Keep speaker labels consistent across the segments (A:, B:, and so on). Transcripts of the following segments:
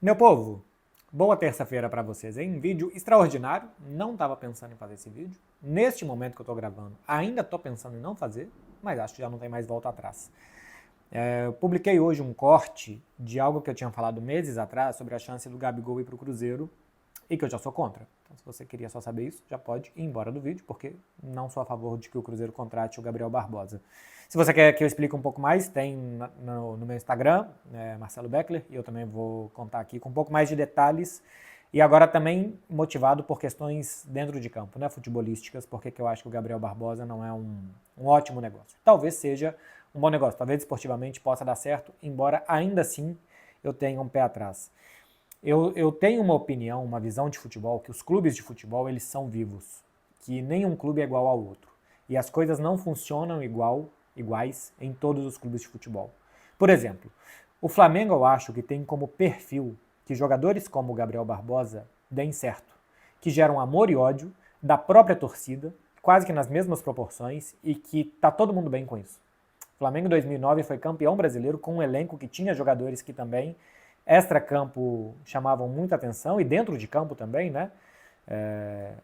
A: Meu povo, boa terça-feira para vocês, hein? Um vídeo extraordinário, não estava pensando em fazer esse vídeo. Neste momento que eu estou gravando, ainda estou pensando em não fazer, mas acho que já não tem mais volta atrás. Eu publiquei hoje um corte de algo que eu tinha falado meses atrás sobre a chance do Gabigol ir para o Cruzeiro e que eu já sou contra. Então, se você queria só saber isso, já pode ir embora do vídeo, porque não sou a favor de que o Cruzeiro contrate o Gabriel Barbosa. Se você quer que eu explique um pouco mais, tem no meu Instagram, Marcelo Beckler, e eu também vou contar aqui com um pouco mais de detalhes. E agora também motivado por questões dentro de campo, né, futebolísticas, porque eu acho que o Gabriel Barbosa não é um ótimo negócio. Talvez seja um bom negócio, talvez esportivamente possa dar certo, embora ainda assim eu tenha um pé atrás. Eu tenho uma opinião, uma visão de futebol, que os clubes de futebol eles são vivos, que nenhum clube é igual ao outro. E as coisas não funcionam iguais em todos os clubes de futebol. Por exemplo, o Flamengo eu acho que tem como perfil que jogadores como o Gabriel Barbosa deem certo, que geram amor e ódio da própria torcida, quase que nas mesmas proporções, e que tá todo mundo bem com isso. O Flamengo em 2009 foi campeão brasileiro com um elenco que tinha jogadores que também extra-campo chamavam muita atenção, e dentro de campo também, né? É,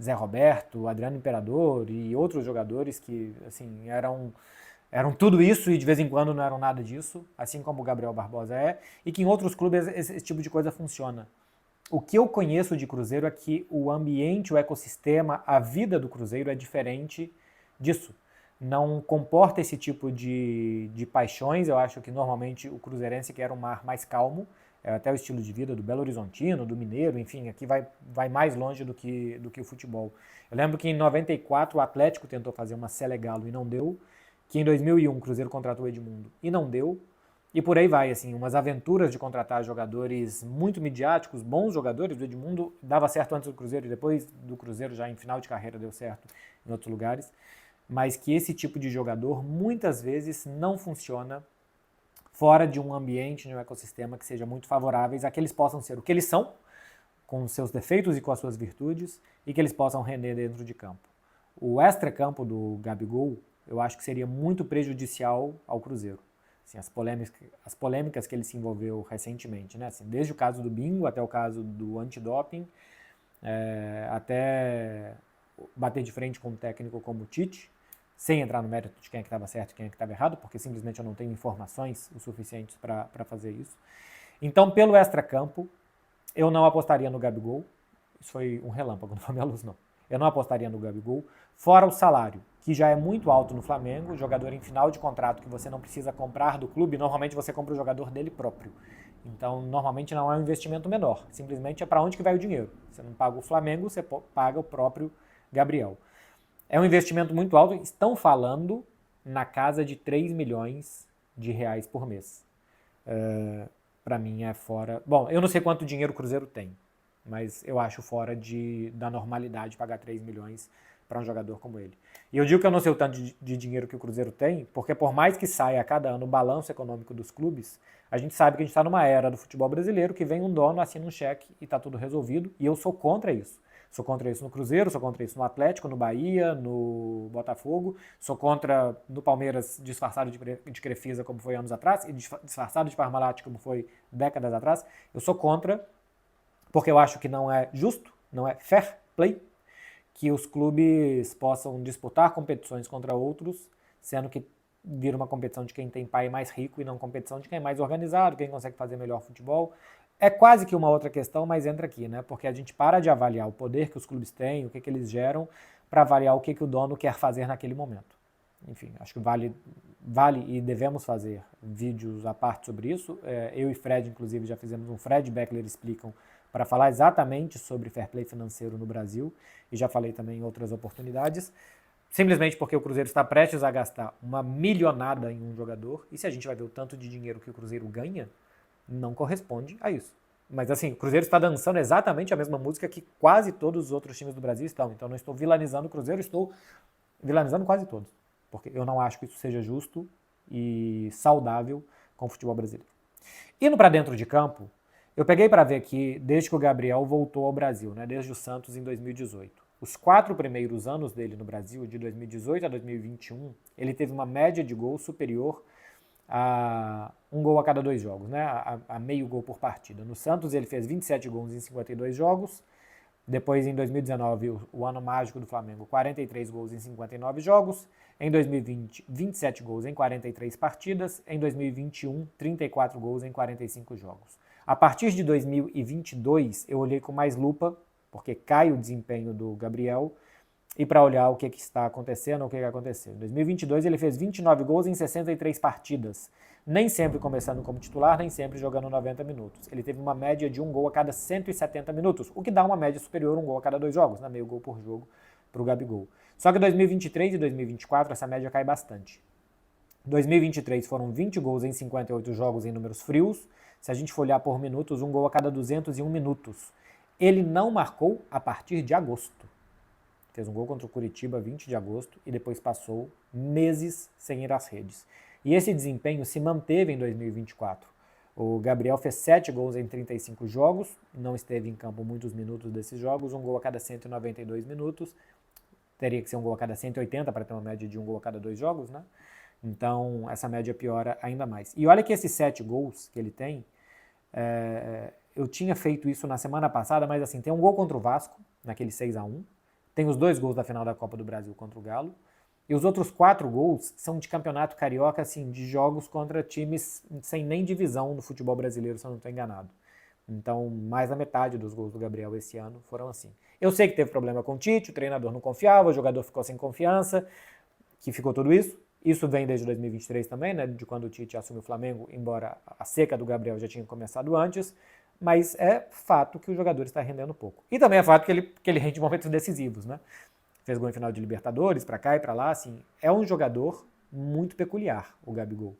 A: Zé Roberto, Adriano Imperador e outros jogadores que, assim, eram tudo isso e de vez em quando não eram nada disso, assim como o Gabriel Barbosa é, e que em outros clubes esse tipo de coisa funciona. O que eu conheço de Cruzeiro é que o ambiente, o ecossistema, a vida do Cruzeiro é diferente disso. Não comporta esse tipo de paixões. Eu acho que normalmente o cruzeirense quer um mar mais calmo, até o estilo de vida do Belo Horizontino, do Mineiro, enfim, aqui vai mais longe do que o futebol. Eu lembro que em 94 o Atlético tentou fazer uma Selegalo e não deu, que em 2001 o Cruzeiro contratou o Edmundo e não deu, e por aí vai, assim, umas aventuras de contratar jogadores muito midiáticos, bons jogadores. O Edmundo dava certo antes do Cruzeiro e depois do Cruzeiro, já em final de carreira, deu certo em outros lugares. Mas que esse tipo de jogador muitas vezes não funciona fora de um ambiente, de um ecossistema que seja muito favoráveis a que eles possam ser o que eles são, com os seus defeitos e com as suas virtudes, e que eles possam render dentro de campo. O extra-campo do Gabigol, eu acho que seria muito prejudicial ao Cruzeiro. Assim, as polêmicas que ele se envolveu recentemente, né? Assim, desde o caso do Bingo até o caso do antidoping, até bater de frente com um técnico como o Tite, sem entrar no mérito de quem é que estava certo e quem é que estava errado, porque simplesmente eu não tenho informações o suficientes para fazer isso. Então, pelo extra-campo, eu não apostaria no Gabigol. Isso foi um relâmpago, não foi minha luz, não. Eu não apostaria no Gabigol. Fora o salário, que já é muito alto no Flamengo, jogador em final de contrato que você não precisa comprar do clube, normalmente você compra o jogador dele próprio. Então, normalmente não é um investimento menor, simplesmente é para onde que vai o dinheiro. Você não paga o Flamengo, você paga o próprio Gabriel. É um investimento muito alto, estão falando na casa de 3 milhões de reais por mês. Para mim é fora. Bom, eu não sei quanto dinheiro o Cruzeiro tem, mas eu acho fora da normalidade pagar 3 milhões para um jogador como ele. E eu digo que eu não sei o tanto de dinheiro que o Cruzeiro tem, porque por mais que saia a cada ano o balanço econômico dos clubes, a gente sabe que a gente está numa era do futebol brasileiro que vem um dono, assina um cheque e está tudo resolvido, e eu sou contra isso. Sou contra isso no Cruzeiro, sou contra isso no Atlético, no Bahia, no Botafogo, sou contra no Palmeiras disfarçado de Crefisa como foi anos atrás e disfarçado de Parmalat como foi décadas atrás. Eu sou contra porque eu acho que não é justo, não é fair play que os clubes possam disputar competições contra outros, sendo que vira uma competição de quem tem pai mais rico e não competição de quem é mais organizado, quem consegue fazer melhor futebol. É quase que uma outra questão, mas entra aqui, né? Porque a gente para de avaliar o poder que os clubes têm, o que eles geram, para avaliar o que o dono quer fazer naquele momento. Enfim, acho que vale e devemos fazer vídeos à parte sobre isso. Eu e Fred, inclusive, já fizemos um Fred Beckler Explicam para falar exatamente sobre fair play financeiro no Brasil, e já falei também em outras oportunidades, simplesmente porque o Cruzeiro está prestes a gastar uma milionada em um jogador, e se a gente vai ver o tanto de dinheiro que o Cruzeiro ganha, não corresponde a isso. Mas assim, o Cruzeiro está dançando exatamente a mesma música que quase todos os outros times do Brasil estão. Então não estou vilanizando o Cruzeiro, estou vilanizando quase todos. Porque eu não acho que isso seja justo e saudável com o futebol brasileiro. Indo para dentro de campo, eu peguei para ver aqui desde que o Gabriel voltou ao Brasil, né, desde o Santos em 2018. Os 4 primeiros anos dele no Brasil, de 2018 a 2021, ele teve uma média de gols superior um gol a cada 2 jogos, né? A meio gol por partida. No Santos ele fez 27 gols em 52 jogos. Depois, em 2019, o ano mágico do Flamengo, 43 gols em 59 jogos. Em 2020, 27 gols em 43 partidas. Em 2021, 34 gols em 45 jogos. A partir de 2022, eu olhei com mais lupa, porque cai o desempenho do Gabriel, e para olhar o que está acontecendo, o que aconteceu. Em 2022 ele fez 29 gols em 63 partidas, nem sempre começando como titular, nem sempre jogando 90 minutos. Ele teve uma média de um gol a cada 170 minutos, o que dá uma média superior a um gol a cada 2 jogos, né? Meio gol por jogo para o Gabigol. Só que em 2023 e 2024 essa média cai bastante. Em 2023 foram 20 gols em 58 jogos em números frios. Se a gente for olhar por minutos, um gol a cada 201 minutos. Ele não marcou a partir de agosto. Fez um gol contra o Curitiba 20 de agosto e depois passou meses sem ir às redes. E esse desempenho se manteve em 2024. O Gabriel fez 7 gols em 35 jogos, não esteve em campo muitos minutos desses jogos, um gol a cada 192 minutos. Teria que ser um gol a cada 180 para ter uma média de um gol a cada 2 jogos, né? Então essa média piora ainda mais. E olha que esses 7 gols que ele tem, eu tinha feito isso na semana passada, mas assim, tem um gol contra o Vasco, naquele 6-1. Tem os 2 gols da final da Copa do Brasil contra o Galo. E os outros 4 gols são de campeonato carioca, assim, de jogos contra times sem nem divisão no futebol brasileiro, se eu não estou enganado. Então, mais da metade dos gols do Gabriel esse ano foram assim. Eu sei que teve problema com o Tite, o treinador não confiava, o jogador ficou sem confiança, que ficou tudo isso. Isso vem desde 2023 também, né, de quando o Tite assumiu o Flamengo, embora a seca do Gabriel já tinha começado antes. Mas é fato que o jogador está rendendo pouco. E também é fato que ele rende momentos decisivos, né? Fez gol em final de Libertadores, para cá e para lá, assim. É um jogador muito peculiar, o Gabigol.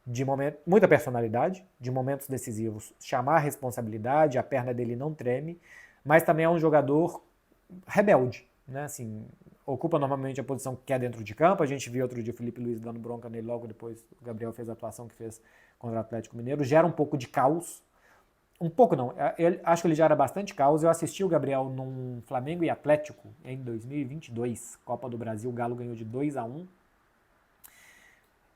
A: De muita personalidade, de momentos decisivos, chamar a responsabilidade, a perna dele não treme, mas também é um jogador rebelde, né? Assim, ocupa normalmente a posição que quer dentro de campo. A gente viu outro dia o Felipe Luiz dando bronca nele logo depois o Gabriel fez a atuação que fez contra o Atlético Mineiro. Gera um pouco de caos. Um pouco não, eu acho que ele já era bastante caos. Eu assisti o Gabriel num Flamengo e Atlético em 2022, Copa do Brasil, o Galo ganhou de 2-1.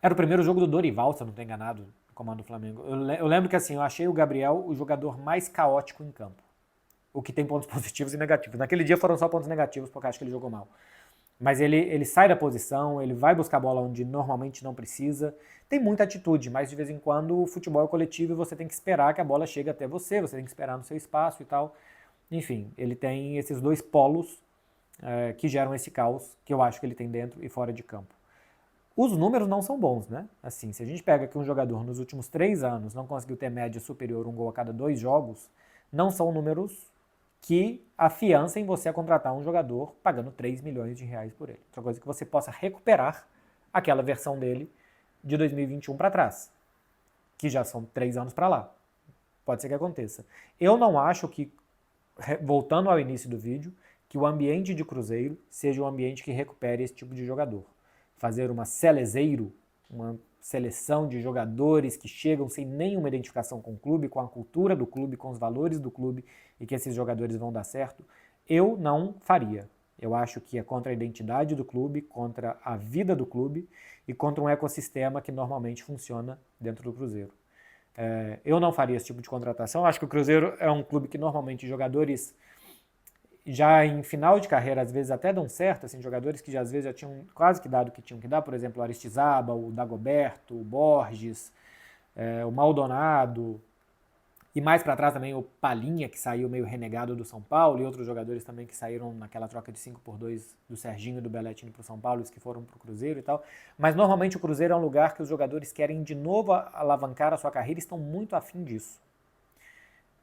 A: Era o primeiro jogo do Dorival, se eu não estou enganado, no comando do Flamengo. Eu lembro que assim, eu achei o Gabriel o jogador mais caótico em campo. O que tem pontos positivos e negativos. Naquele dia foram só pontos negativos, porque eu acho que ele jogou mal. Mas ele sai da posição, ele vai buscar a bola onde normalmente não precisa. Tem muita atitude, mas de vez em quando o futebol é coletivo e você tem que esperar que a bola chegue até você tem que esperar no seu espaço e tal. Enfim, ele tem esses 2 polos que geram esse caos que eu acho que ele tem dentro e fora de campo. Os números não são bons, né? Assim, se a gente pega que um jogador nos últimos 3 anos não conseguiu ter média superior a um gol a cada 2 jogos, não são números que afiancem você a contratar um jogador pagando 3 milhões de reais por ele. Outra coisa é que você possa recuperar aquela versão dele de 2021 para trás, que já são 3 anos para lá. Pode ser que aconteça. Eu não acho que, voltando ao início do vídeo, que o ambiente de Cruzeiro seja um ambiente que recupere esse tipo de jogador. Fazer uma selezeiro, uma seleção de jogadores que chegam sem nenhuma identificação com o clube, com a cultura do clube, com os valores do clube e que esses jogadores vão dar certo, eu não faria. Eu acho que é contra a identidade do clube, contra a vida do clube e contra um ecossistema que normalmente funciona dentro do Cruzeiro. Eu não faria esse tipo de contratação. Acho que o Cruzeiro é um clube que normalmente jogadores já em final de carreira, às vezes até dão certo, assim, jogadores que já, às vezes já tinham quase que dado o que tinham que dar, por exemplo, o Aristizábal, o Dagoberto, o Borges, o Maldonado, e mais para trás também o Palhinha, que saiu meio renegado do São Paulo, e outros jogadores também que saíram naquela troca de 5-2 do Serginho e do Belletini para o São Paulo, os que foram para o Cruzeiro e tal. Mas normalmente o Cruzeiro é um lugar que os jogadores querem de novo alavancar a sua carreira e estão muito afim disso.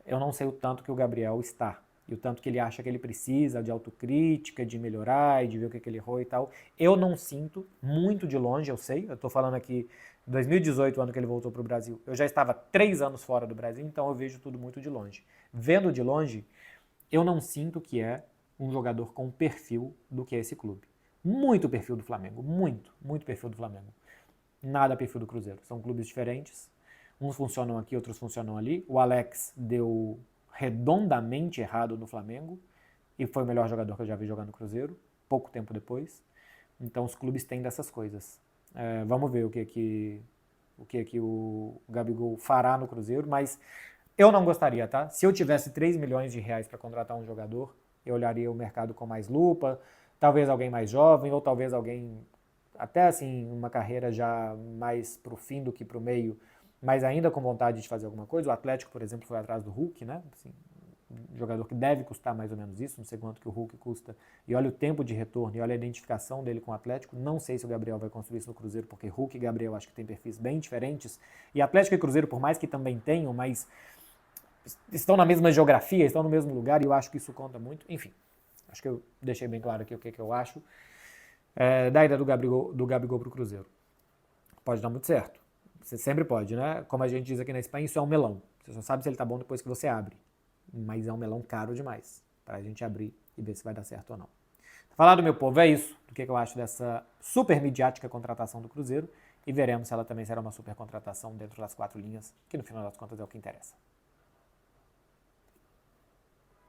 A: Eu não sei o tanto que o Gabriel está, e o tanto que ele acha que ele precisa de autocrítica, de melhorar e de ver o que ele errou e tal. Eu não sinto, muito de longe, eu sei, eu estou falando aqui 2018, ano que ele voltou para o Brasil, eu já estava 3 anos fora do Brasil, então eu vejo tudo muito de longe. Vendo de longe, eu não sinto que é um jogador com perfil do que é esse clube. Muito perfil do Flamengo, muito perfil do Flamengo. Nada perfil do Cruzeiro, são clubes diferentes, uns funcionam aqui, outros funcionam ali. O Alex deu redondamente errado no Flamengo e foi o melhor jogador que eu já vi jogar no Cruzeiro, pouco tempo depois. Então os clubes têm dessas coisas. Vamos ver o que o que o Gabigol fará no Cruzeiro, mas eu não gostaria, tá? Se eu tivesse 3 milhões de reais para contratar um jogador, eu olharia o mercado com mais lupa, talvez alguém mais jovem, ou talvez alguém até assim, uma carreira já mais pro fim do que pro meio, mas ainda com vontade de fazer alguma coisa. O Atlético, por exemplo, foi atrás do Hulk, né? Assim, um jogador que deve custar mais ou menos isso, não sei quanto que o Hulk custa, e olha o tempo de retorno, e olha a identificação dele com o Atlético. Não sei se o Gabriel vai construir isso no Cruzeiro, porque Hulk e Gabriel acho que tem perfis bem diferentes, e Atlético e Cruzeiro, por mais que também tenham, mas estão na mesma geografia, estão no mesmo lugar, e eu acho que isso conta muito. Enfim, acho que eu deixei bem claro aqui o que eu acho da ida do Gabigol pro Cruzeiro. Pode dar muito certo. Você sempre pode, né? Como a gente diz aqui na Espanha, isso é um melão. Você só sabe se ele tá bom depois que você abre. Mas é um melão caro demais pra gente abrir e ver se vai dar certo ou não. Falado, meu povo, é isso. Do que eu acho dessa super midiática contratação do Cruzeiro. E veremos se ela também será uma super contratação dentro das 4 linhas, que no final das contas é o que interessa.